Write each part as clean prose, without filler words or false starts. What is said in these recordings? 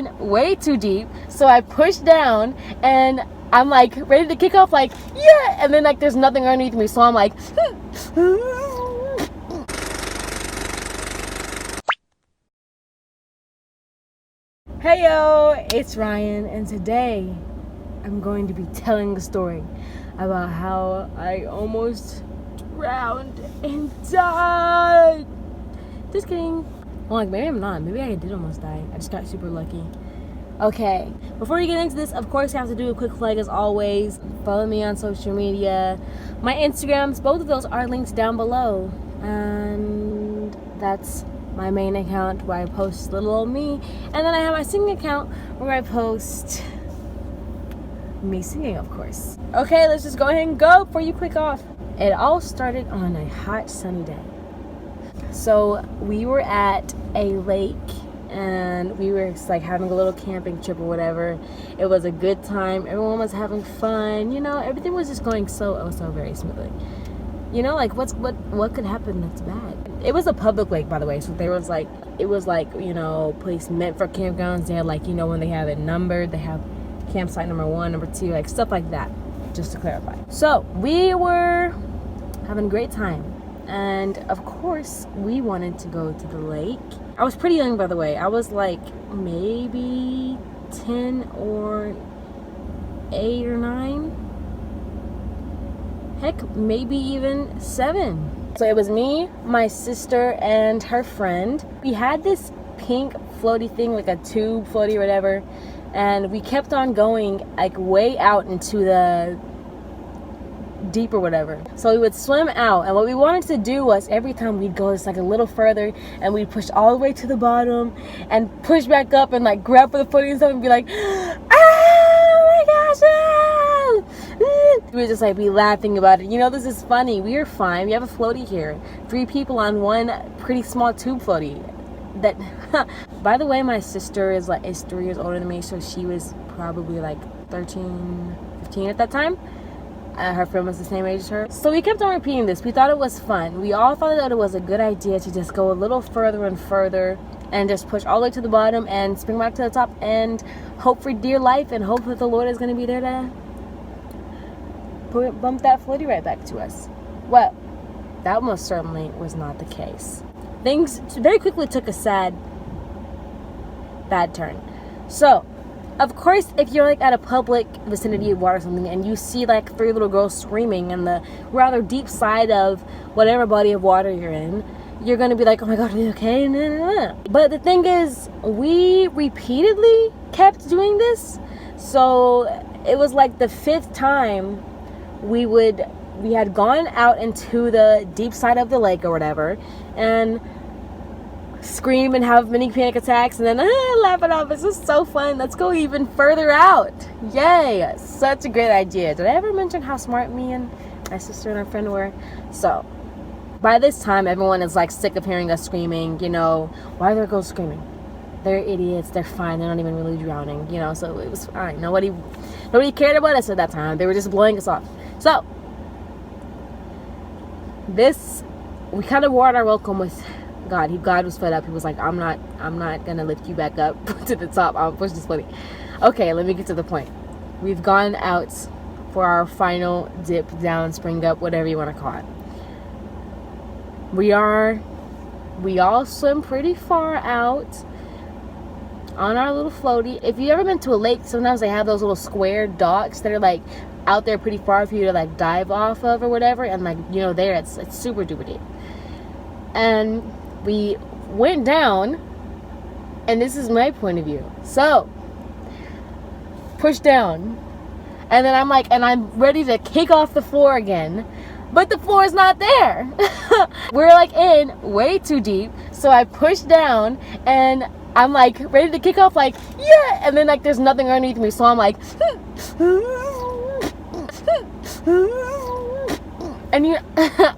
in way too deep, so I push down and I'm like ready to kick off, like, yeah, and then like there's nothing underneath me, so I'm like hey yo, it's Ryan, and today I'm going to be telling the story about how I almost drowned and died. Just kidding. Well, like, maybe I'm not. Maybe I did almost die. I just got super lucky. Okay, before we get into this, of course, I have to do a quick plug as always. Follow me on social media. My Instagrams, both of those are linked down below. And that's my main account where I post little old me. And then I have my singing account where I post me singing, of course. Okay, let's just go ahead and go before you click off. It all started on a hot sunny day. So we were at a lake and we were just like having a little camping trip or whatever. It was a good time. Everyone was having fun. You know, everything was just going so very smoothly. You know, like what could happen that's bad? It was a public lake, by the way. So there was like, it was like, you know, place meant for campgrounds. They had like, you know, when they have it numbered, they have campsite number 1, number 2, like stuff like that, just to clarify. So we were having a great time. And of course, we wanted to go to the lake. I was pretty young, by the way. I was like maybe 10 or 8 or 9. Heck, maybe even 7. So it was me, my sister, and her friend. We had this pink floaty thing, like a tube floaty or whatever. And we kept on going like way out into the deep or whatever. So we would swim out, and what we wanted to do was every time we'd go just like a little further and we'd push all the way to the bottom and push back up and like grab for the footing and stuff and be like, oh my gosh, ah! We would just like be laughing about it. You know, this is funny. We are fine. We have a floaty here. 3 people on one pretty small tube floaty. That by the way, my sister is 3 years older than me, so she was probably like 13, 15 at that time. Her friend was the same age as her. So we kept on repeating this. We thought it was fun. We all thought that it was a good idea to just go a little further and further and just push all the way to the bottom and spring back to the top and hope for dear life and hope that the Lord is going to be there to bump that floaty right back to us. Well, that most certainly was not the case. Things very quickly took a bad turn. So, of course, if you're like at a public vicinity of water or something and you see like 3 little girls screaming in the rather deep side of whatever body of water you're in, you're gonna be like, oh my god, are you okay? But the thing is, we repeatedly kept doing this. So it was like the 5th time we had gone out into the deep side of the lake or whatever and scream and have mini panic attacks and then laugh it off. It's just so fun. Let's go even further out. Yay! Such a great idea. Did I ever mention how smart me and my sister and our friend were? So by this time, everyone is like sick of hearing us screaming. You know, why are there girls screaming? They're idiots. They're fine. They're not even really drowning. You know, so it was fine. Nobody cared about us at that time. They were just blowing us off. So we kind of wore out our welcome with God. God was fed up. He was like, I'm not gonna lift you back up to the top. I'll push this floaty. Okay, let me get to the point. We've gone out for our final dip down, spring up, whatever you want to call it. We all swim pretty far out on our little floaty. If you've ever been to a lake, sometimes they have those little square docks that are like out there pretty far for you to like dive off of or whatever, and like, you know, there it's super duper deep. And we went down, and this is my point of view. So, push down, and then I'm ready to kick off the floor again, but the floor is not there. We're like in way too deep, so I push down, and I'm like ready to kick off, like, yeah, and then like there's nothing underneath me, so I'm like, and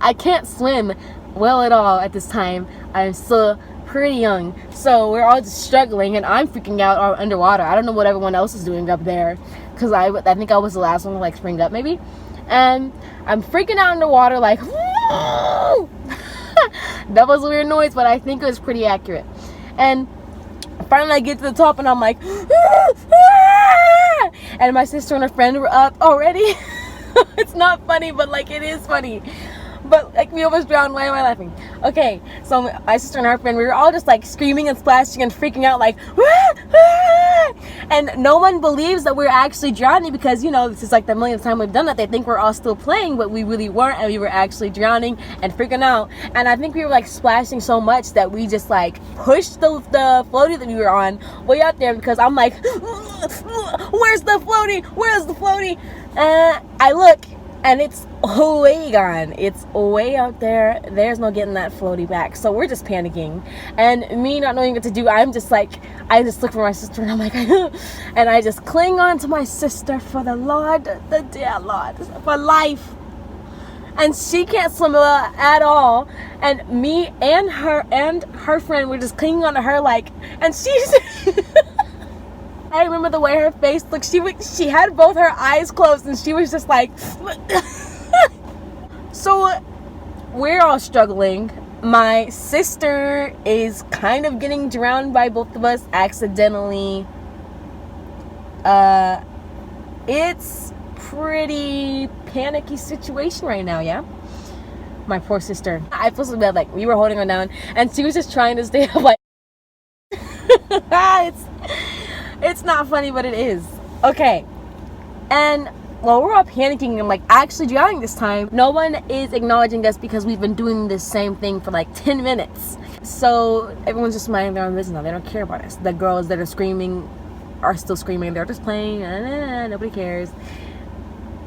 I can't swim well at all at this time. I'm still pretty young, so we're all just struggling, and I'm freaking out underwater. I don't know what everyone else is doing up there, because I think I was the last one to like spring up maybe, and I'm freaking out underwater like that was a weird noise, but I think it was pretty accurate. And Finally, I get to the top, and I'm like, and my sister and her friend were up already. It's not funny, but like it is funny. But like we almost drowned. Why am I laughing? Okay, so my sister and her friend, we were all just like screaming and splashing and freaking out, like, and no one believes that we're actually drowning because, you know, this is like the millionth time we've done that. They think we're all still playing, but we really weren't, and we were actually drowning and freaking out. And I think we were like splashing so much that we just like pushed the floaty that we were on way out there, because I'm like, where's the floaty? Where's the floaty? I look, and it's way gone. It's way out there. There's no getting that floaty back. So we're just panicking. And me not knowing what to do, I'm just like, I just look for my sister, and I'm like, and I just cling on to my sister for the Lord, the dear Lord, for life. And she can't swim at all. And me and her friend were just clinging on to her, like, and she's... I remember the way her face looked. She had both her eyes closed, and she was just like... So we're all struggling. My sister is kind of getting drowned by both of us accidentally. It's pretty panicky situation right now, yeah? My poor sister. I feel so bad. Like, we were holding her down, and she was just trying to stay up, like... It's not funny, but it is. Okay. And while we're all panicking and like actually drowning this time, no one is acknowledging us because we've been doing this same thing for like 10 minutes. So everyone's just minding their own business now. They don't care about us. The girls that are screaming are still screaming. They're just playing. Nobody cares.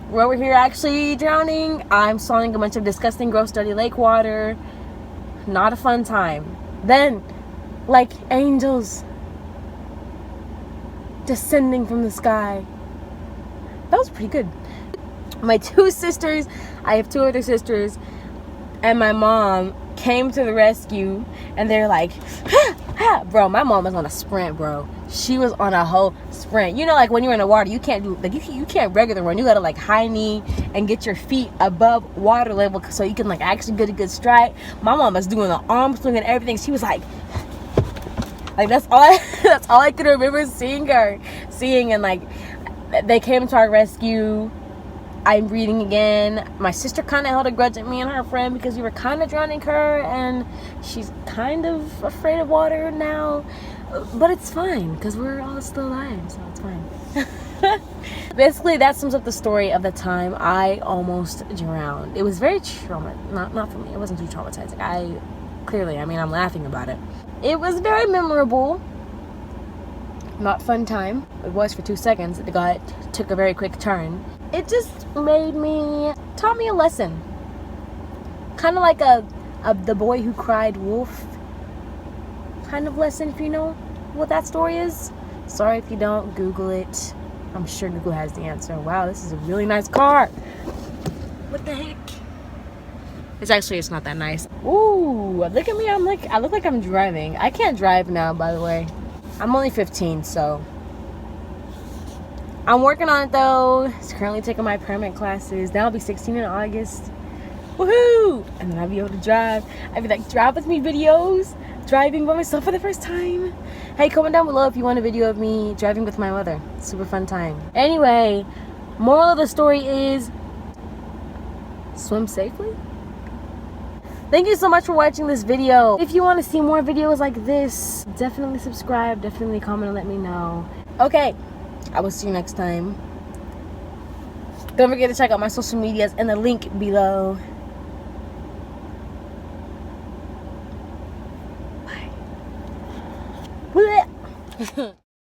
We're over here actually drowning. I'm swallowing a bunch of disgusting, gross, dirty lake water. Not a fun time. Then, like angels descending from the sky. That was pretty good. My two sisters, I have two other sisters, and my mom came to the rescue, and they're like, bro, my mom was on a sprint, bro. She was on a whole sprint. You know, like when you're in the water, you can't do, like, you can't regular run. You gotta like high knee and get your feet above water level so you can like actually get a good stride. My mom was doing the arm swing and everything. She was like that's all I could remember seeing, and like they came to our rescue. I'm breathing again. My sister kind of held a grudge at me and her friend because we were kind of drowning her, and she's kind of afraid of water now, but it's fine because we're all still alive, so it's fine. Basically, that sums up the story of the time I almost drowned. It was very not for me. It wasn't too traumatizing. I'm laughing about it. It was very memorable. Not fun time. It was for 2 seconds. It took a very quick turn. It just taught me a lesson. Kind of like the boy who cried wolf kind of lesson, if you know what that story is. Sorry if you don't. Google it. I'm sure Google has the answer. Wow, this is a really nice car. What the heck? It's not that nice. Ooh, look at me. I look like I'm driving. I can't drive now, by the way. I'm only 15, so I'm working on it though. It's currently taking my permit classes. Then I'll be 16 in August. Woohoo! And then I'll be able to drive. I'll be like, drive with me videos. Driving by myself for the first time. Hey, comment down below if you want a video of me driving with my mother. Super fun time. Anyway, moral of the story is swim safely. Thank you so much for watching this video. If you want to see more videos like this, definitely subscribe, definitely comment and let me know. Okay, I will see you next time. Don't forget to check out my social medias in the link below. Bye.